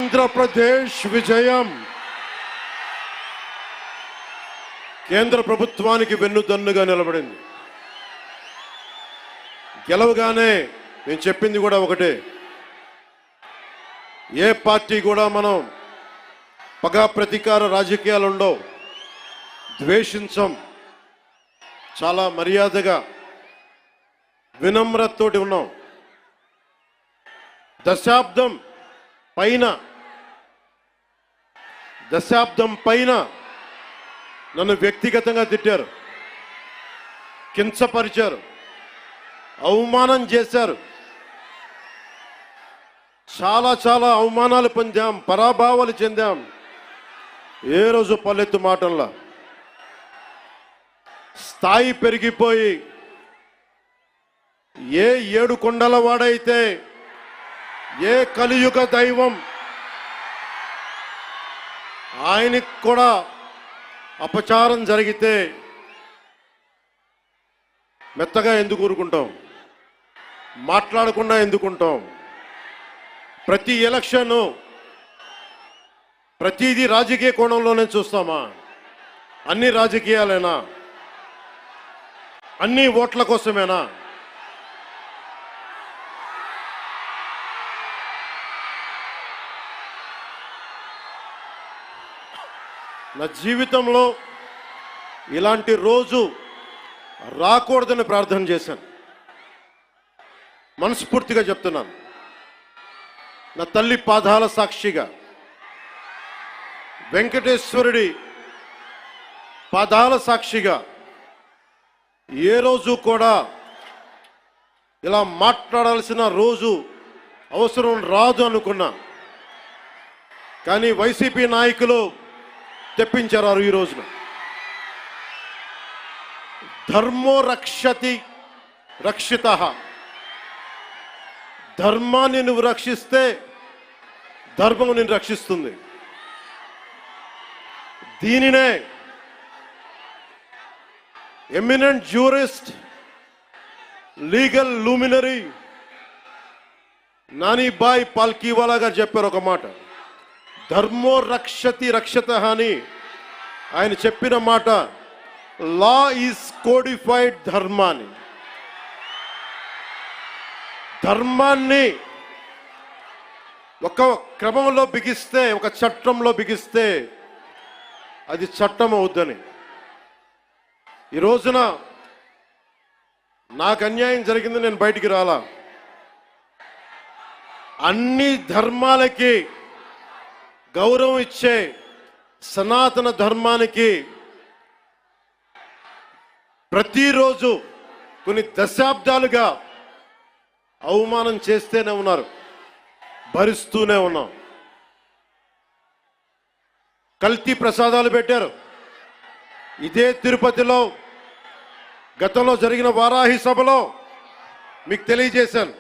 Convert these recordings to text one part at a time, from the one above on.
ఆంధ్రప్రదేశ్ విజయం కేంద్ర ప్రభుత్వానికి వెన్నుదన్నుగా నిలబడింది. గెలవగానే నేను చెప్పింది కూడా ఒకటే, ఏ పార్టీ కూడా మనం పగా ప్రతీకార రాజకీయాలు ఉండవు, ద్వేషించం, చాలా మర్యాదగా వినమ్రతతోటి ఉన్నాం. దశాబ్దం పైన నన్ను వ్యక్తిగతంగా తిట్టారు, కించపరిచారు, అవమానం చేశారు. చాలా అవమానాలు పొందాం, పరాభావాలు చెందాం. ఏ రోజు పల్లెత్తు మాటల్లా స్థాయి పెరిగిపోయి ఏ ఏడు కొండల వాడైతే, ఏ కలియుగ దైవం ఆయనకి కూడా అపచారం జరిగితే మెత్తగా ఎందుకు ఊరుకుంటాం, మాట్లాడకుండా ఎందుకుంటాం? ప్రతి ఎలక్షను ప్రతిదీ రాజకీయ కోణంలోనే చూస్తామా? అన్ని రాజకీయాలేనా? అన్ని ఓట్ల కోసమేనా? నా జీవితంలో ఇలాంటి రోజు రాకూడదని ప్రార్థన చేశాను. మనస్ఫూర్తిగా చెప్తున్నాను. నా తల్లి పాదాల సాక్షిగా, వెంకటేశ్వరుడి పాదాల సాక్షిగా ఏ రోజు కూడా ఇలా మాట్లాడాల్సిన రోజు అవసరం రాదు అనుకున్నా. కానీ వైసీపీ నాయకులు తెప్పించారు ఈ రోజున. ధర్మో రక్షతి రక్షితః. ధర్మాన్ని నువ్వు రక్షిస్తే ధర్మం నిన్ను రక్షిస్తుంది. దీనినే eminent jurist, legal luminary Nanabhoy Palkhivala గారు చెప్పారు ఒక మాట. ధర్మో రక్షతి రక్షితః అని ఆయన చెప్పిన మాట. లా ఈజ్ కోడిఫైడ్ ధర్మాన్ని. ధర్మాన్ని ఒక క్రమంలో బిగిస్తే, ఒక చట్టంలో బిగిస్తే అది చట్టం అవుద్దని. ఈ రోజున నాకు అన్యాయం జరిగింది, నేను బయటికి రాలా. అన్ని ధర్మాలకి గౌరవం ఇచ్చే సనాతన ధర్మానికి ప్రతిరోజు కొన్ని దశాబ్దాలుగా అవమానం చేస్తూనే ఉన్నారు, భరిస్తూనే ఉన్నాం. కల్తీ ప్రసాదాలు పెట్టారు. ఇదే తిరుపతిలో గతంలో జరిగిన వారాహి సభలో మీకు తెలియజేశాను,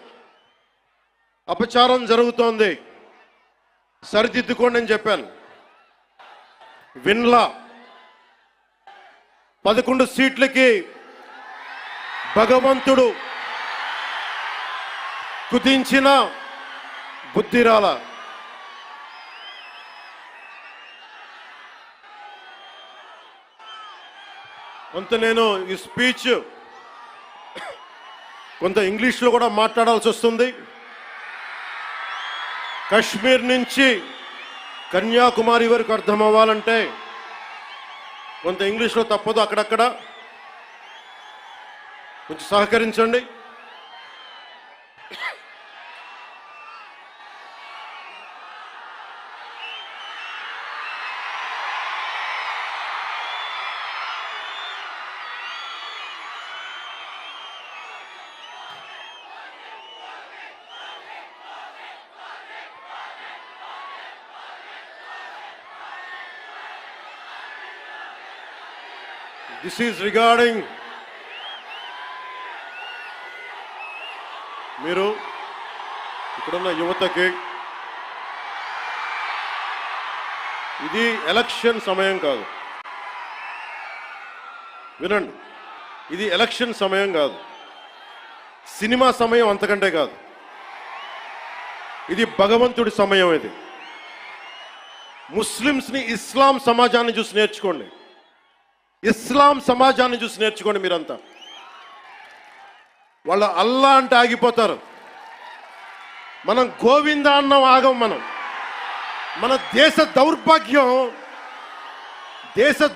అపచారం జరుగుతోంది, సరిదిద్దుకోండి అని చెప్పాను. విన్లా 11 సీట్లకి భగవంతుడు కుదించిన బుద్ధిరాల. కొంత నేను ఈ స్పీచ్ కొంత ఇంగ్లీష్లో కూడా మాట్లాడాల్సి వస్తుంది. కశ్మీర్ నుంచి కన్యాకుమారి వరకు అర్థం అవ్వాలంటే కొంత ఇంగ్లీష్లో తప్పదు, అక్కడక్కడ కొంచెం సహకరించండి. This is regarding మీరు ఇక్కడున్న యువతకి, ఇది ఎలక్షన్ సమయం కాదు. వినండి, ఇది ఎలక్షన్ సమయం కాదు, సినిమా సమయం అంతకంటే కాదు. ఇది భగవంతుడి సమయం. ఇది ముస్లిమ్స్ని ఇస్లాం సమాజాన్ని చూసి నేర్చుకోండి. ఇస్లాం సమాజాన్ని చూసి నేర్చుకోండి. మీరంతా వాళ్ళు అల్లా అంటే ఆగిపోతారు. మనం గోవింద అన్నం ఆగం. మన దేశ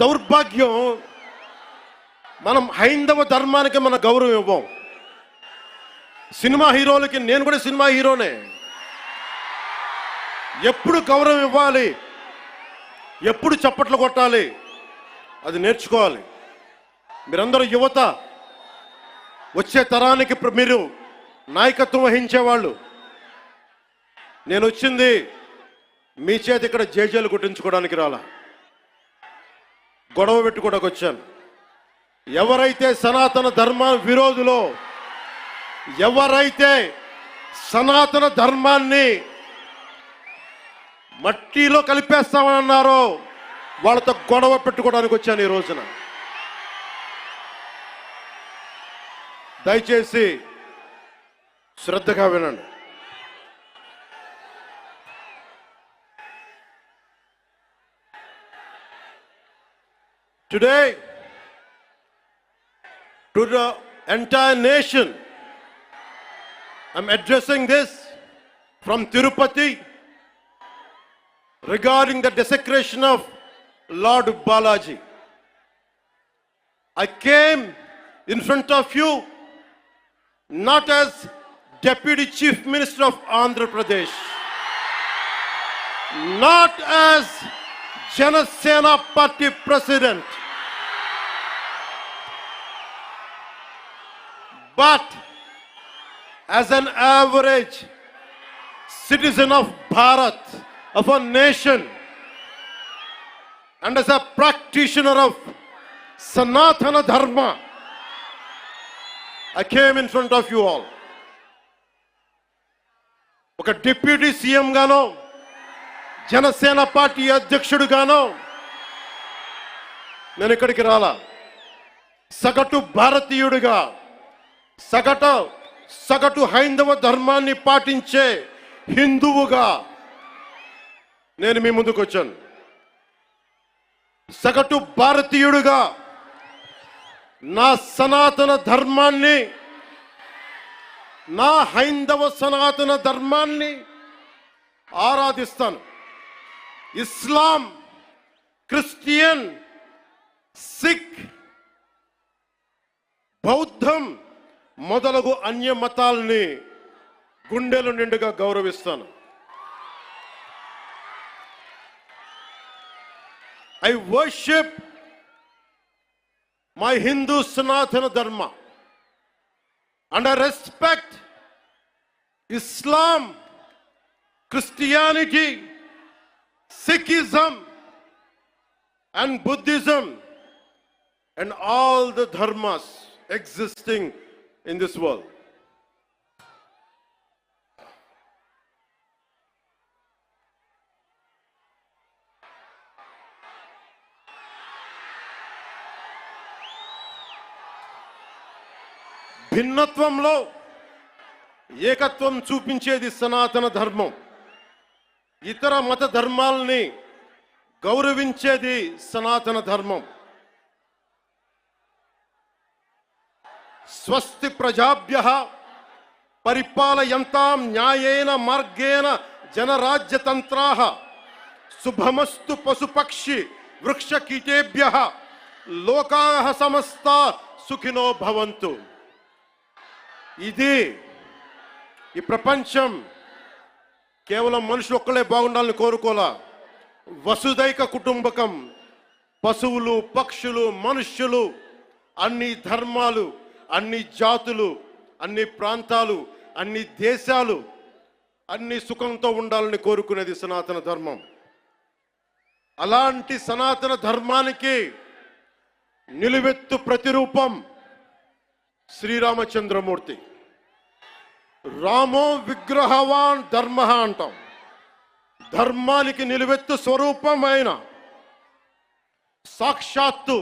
దౌర్భాగ్యం మనం హైందవ ధర్మానికి మన గౌరవం ఇవ్వం. సినిమా హీరోలకి, నేను కూడా సినిమా హీరోనే, ఎప్పుడు గౌరవం ఇవ్వాలి, ఎప్పుడు చప్పట్లు కొట్టాలి, అది నేర్చుకోవాలి. మీరందరూ యువత, వచ్చే తరానికి మీరు నాయకత్వం వహించేవాళ్ళు. నేను వచ్చింది మీ చేత ఇక్కడ జేజేలు కొట్టించుకోవడానికి రాలా, గొడవ పెట్టుకోవడానికి వచ్చాను. ఎవరైతే సనాతన ధర్మ విరోధులో, ఎవరైతే సనాతన ధర్మాన్ని మట్టిలో కలిపేస్తామని అన్నారో వాళ్ళతో గొడవ పెట్టుకోవడానికి వచ్చాను ఈ రోజున. దయచేసి శ్రద్ధగా వినండి. Today, to the entire nation, I'm addressing this from Tirupati regarding the desecration of Lord Balaji. I came in front of you not as Deputy Chief Minister of Andhra Pradesh, not as Janasena Party President, but as an average citizen of Bharat, of a nation, and as a practitioner of Sanatana Dharma, I came in front of you all. Oka Deputy CM gaano, Janasena Party అధ్యక్షుడుగానో నేను ఇక్కడికి రాలా. సగటు భారతీయుడిగా, సగటు హైందవ ధర్మాన్ని పాటించే హిందువుగా నేను మీ ముందుకు వచ్చాను. సగటు భారతీయుడిగా నా సనాతన ధర్మాన్ని, నా హైందవ సనాతన ధర్మాన్ని ఆరాధిస్తాను. ఇస్లాం, క్రిస్టియన్, సిక్, బౌద్ధం మొదలగు అన్య మతాల్ని గుండెలు నిండుగా గౌరవిస్తాను. I worship my Hindu Sanatana Dharma and I respect Islam, Christianity, Sikhism and Buddhism and all the dharmas existing in this world. భిన్నత్వంలో ఏకత్వం చూపించేది సనాతన ధర్మం. ఇతర మత ధర్మాలని గౌరవించేది సనాతన ధర్మం. స్వస్తి ప్రజాభ్యః పరిపాలయంతాం న్యాయేన మార్గేణ జనరాజ్యతంత్రాః శుభమస్తు పశుపక్షి వృక్షకీటేభ్యః లోకాః సమస్తా సుఖినో భవంతు. ఇది ఈ ప్రపంచం కేవలం మనుషులు ఒక్కలే బాగుండాలని కోరుకోలా. వసుదైక కుటుంబకం, పశువులు, పక్షులు, మనుష్యులు, అన్ని ధర్మాలు, అన్ని జాతులు, అన్ని ప్రాంతాలు, అన్ని దేశాలు అన్ని సుఖంతో ఉండాలని కోరుకునేది సనాతన ధర్మం. అలాంటి సనాతన ధర్మానికి నిలువెత్తు ప్రతిరూపం శ్రీరామచంద్రమూర్తి. రామో విగ్రహవాన్ ధర్మ అంటాం. ధర్మానికి నిలువెత్తు స్వరూపమైన సాక్షాత్తు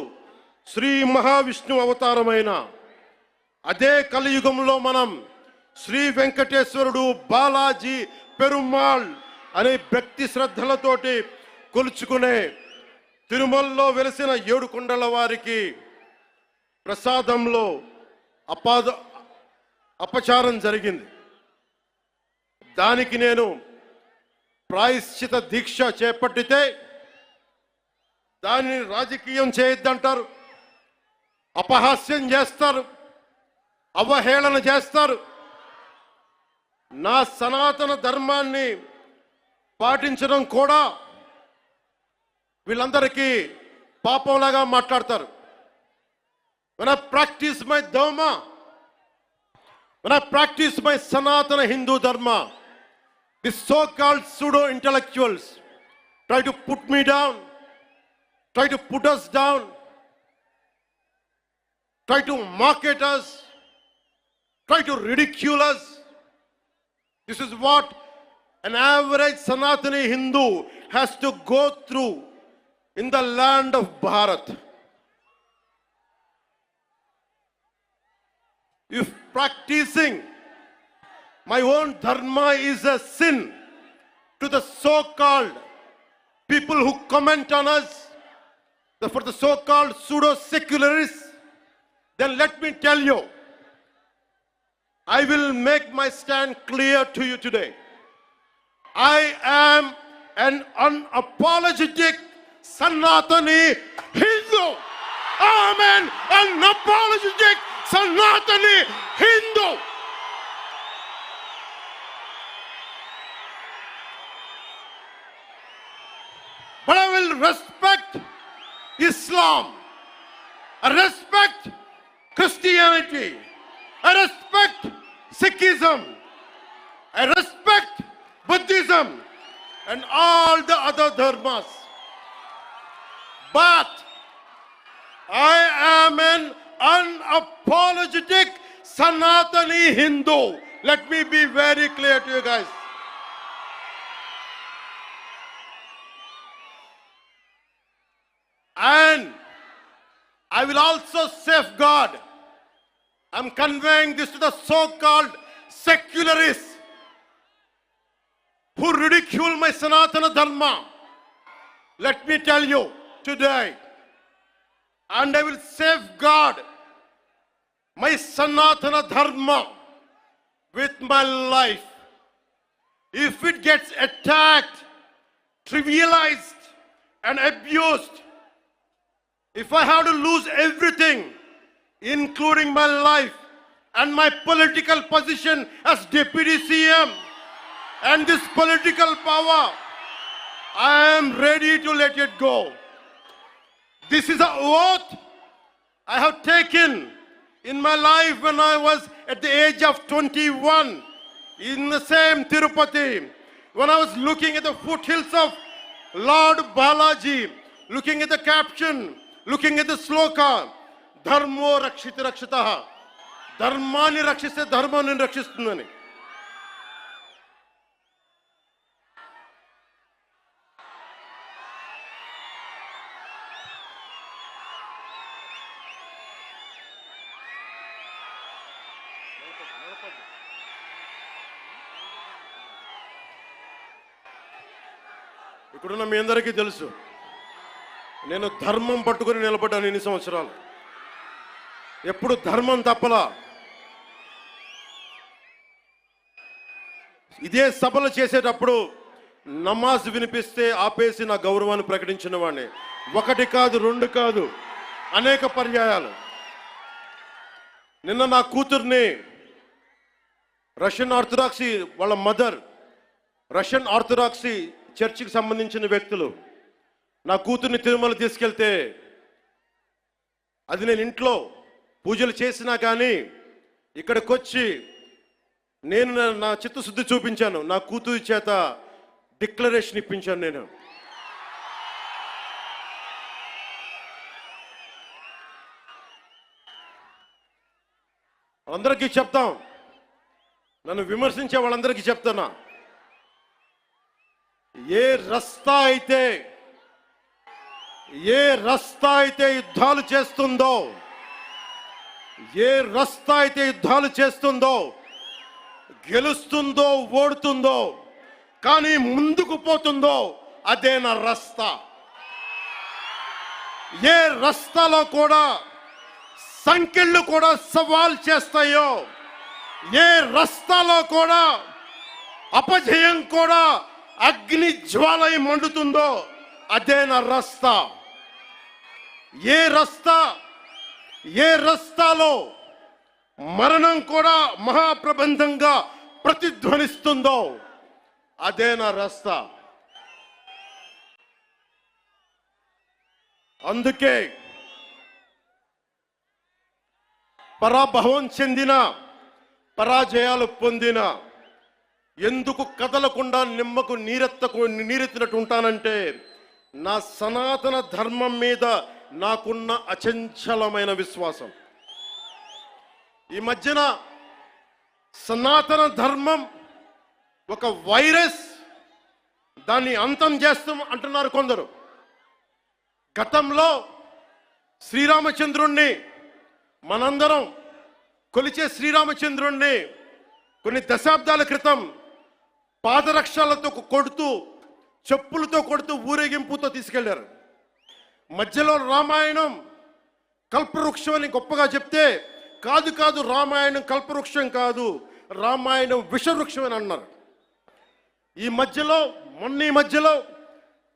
శ్రీ మహావిష్ణు అవతారమైన అదే కలియుగంలో మనం శ్రీ వెంకటేశ్వరుడు, బాలాజీ, పెరుమాళ్ అనే భక్తి శ్రద్ధలతోటి కొలుచుకునే తిరుమలలో వెలిసిన 7 కొండల వారికి ప్రసాదంలో అపచారం జరిగింది. దానికి నేను ప్రాయశ్చిత దీక్ష చేపట్టితే దానిని రాజకీయం చేయొద్దంటారు, అపహాస్యం చేస్తారు, అవహేళన చేస్తారు. నా సనాతన ధర్మాన్ని పాటించడం కూడా వీళ్ళందరికీ పాపంలాగా మాట్లాడతారు. When I practice my dharma, when I practice my Sanatana Hindu dharma, these so-called pseudo-intellectuals try to put me down, try to put us down, try to mock at us, try to ridicule us. This is what an average Sanatani Hindu has to go through in the land of Bharat. If practicing my own dharma is a sin to the so-called people who comment on us, for the so-called pseudo-secularists, then let me tell you, I will make my stand clear to you today. I am an unapologetic Sanatani Hindu. I am an unapologetic Sanatani Hindu. But I will respect Islam. I respect Christianity. I respect Sikhism. I respect Buddhism and all the other dharmas. But I am an unapologetic Sanatani Hindu. Let me be very clear to you guys. And I will also safeguard. I'm conveying this to the so-called secularists who ridicule my Sanatana Dharma. Let me tell you today, and I will safeguard my Sanatana Dharma with my life. If it gets attacked, trivialized, and abused, if I have to lose everything, including my life and my political position as Deputy CM and this political power, I am ready to let it go. This is an oath I have taken in my life when I was at the age of 21 in the same Tirupati, when I was looking at the foothills of Lord Balaji, looking at the caption, looking at the sloka, Dharmo Rakshita Rakshitaha, Dharmani Rakshiste Dharmani Rakshistundani. ఇక్కడున్న మీ అందరికీ తెలుసు, నేను ధర్మం పట్టుకుని నిలబడ్డాను ఇన్ని సంవత్సరాలు. ఎప్పుడు ధర్మం తప్పలా. ఇదే సభలు చేసేటప్పుడు నమాజ్ వినిపిస్తే ఆపేసి నా గౌరవాన్ని ప్రకటించిన వాడిని. 1 కాదు 2 కాదు, అనేక పర్యాయాలు. నిన్న నా కూతుర్ని రష్యన్ ఆర్థడాక్సీ, వాళ్ళ మదర్ రష్యన్ ఆర్థడాక్సీ చర్చికి సంబంధించిన వ్యక్తులు నా కూతుర్ని తిరుమల తీసుకెళ్తే, అది నేను ఇంట్లో పూజలు చేసినా కానీ ఇక్కడికి వచ్చి నేను నా చిత్తశుద్ధి చూపించాను. నా కూతురి చేత డిక్లరేషన్ ఇప్పించాను. నేను అందరికీ చెప్తాం, నన్ను విమర్శించే వాళ్ళందరికీ చెప్తున్నా, ఏ రస్తా అయితే యుద్ధాలు చేస్తుందో, ఏ రస్తా అయితే యుద్ధాలు చేస్తుందో, గెలుస్తుందో ఓడుతుందో, కానీ ముందుకు పోతుందో అదే నా రస్తా. ఏ రస్తాలో కూడా సంకెళ్ళు కూడా సవాల్ చేస్తాయో, ఏ రస్తాలో కూడా అపజయం కూడా అగ్ని జ్వాలై మండుతుందో అదే నా రస్తా. ఏ రస్తాలో మరణం కూడా మహాప్రబంధంగా ప్రతిధ్వనిస్తుందో అదే నా రస్తా. అందుకే పరాభవం చెందిన, పరాజయాలు పొందిన ఎందుకు కదలకుండా నిమ్మకు నీరెత్తినట్టు ఉంటానంటే నా సనాతన ధర్మం మీద నాకున్న అచంచలమైన విశ్వాసం. ఈ మధ్యన సనాతన ధర్మం ఒక వైరస్, దాన్ని అంతం చేస్తాం అంటున్నారు కొందరు. గతంలో శ్రీరామచంద్రుణ్ణి, మనందరం కొలిచే శ్రీరామచంద్రుణ్ణి కొన్ని దశాబ్దాల క్రితం పాదరక్షలతో కొడుతూ, చెప్పులతో కొడుతూ, ఊరేగింపుతో తీసుకెళ్లారు. మధ్యలో రామాయణం కల్పవృక్షం అని గొప్పగా చెప్తే, కాదు రామాయణం కల్పవృక్షం కాదు, రామాయణం విషవృక్షం అని అన్నారు. ఈ మధ్యలో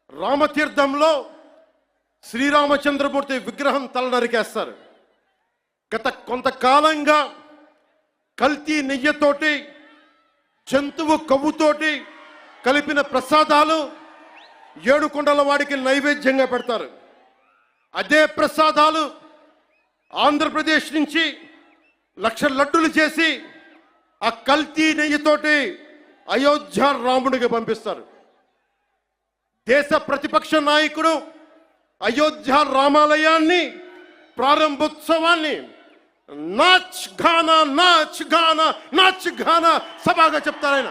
రామతీర్థంలో శ్రీరామచంద్రమూర్తి విగ్రహం తల నరికేస్తారు. గత కొంతకాలంగా కల్తీ నెయ్యితోటి, జంతువు కొవ్వుతోటి కలిపిన ప్రసాదాలు ఏడుకొండల వాడికి నైవేద్యంగా పెడతారు. అదే ప్రసాదాలు ఆంధ్రప్రదేశ్ నుంచి 1,00,000 లడ్డులు చేసి ఆ కల్తీ నెయ్యితోటి అయోధ్య రాముడికి పంపిస్తారు. దేశ ప్రతిపక్ష నాయకుడు అయోధ్య రామాలయాన్ని ప్రారంభోత్సవాన్ని నాచ్ గానా సభగా చెప్తారాయన.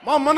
మన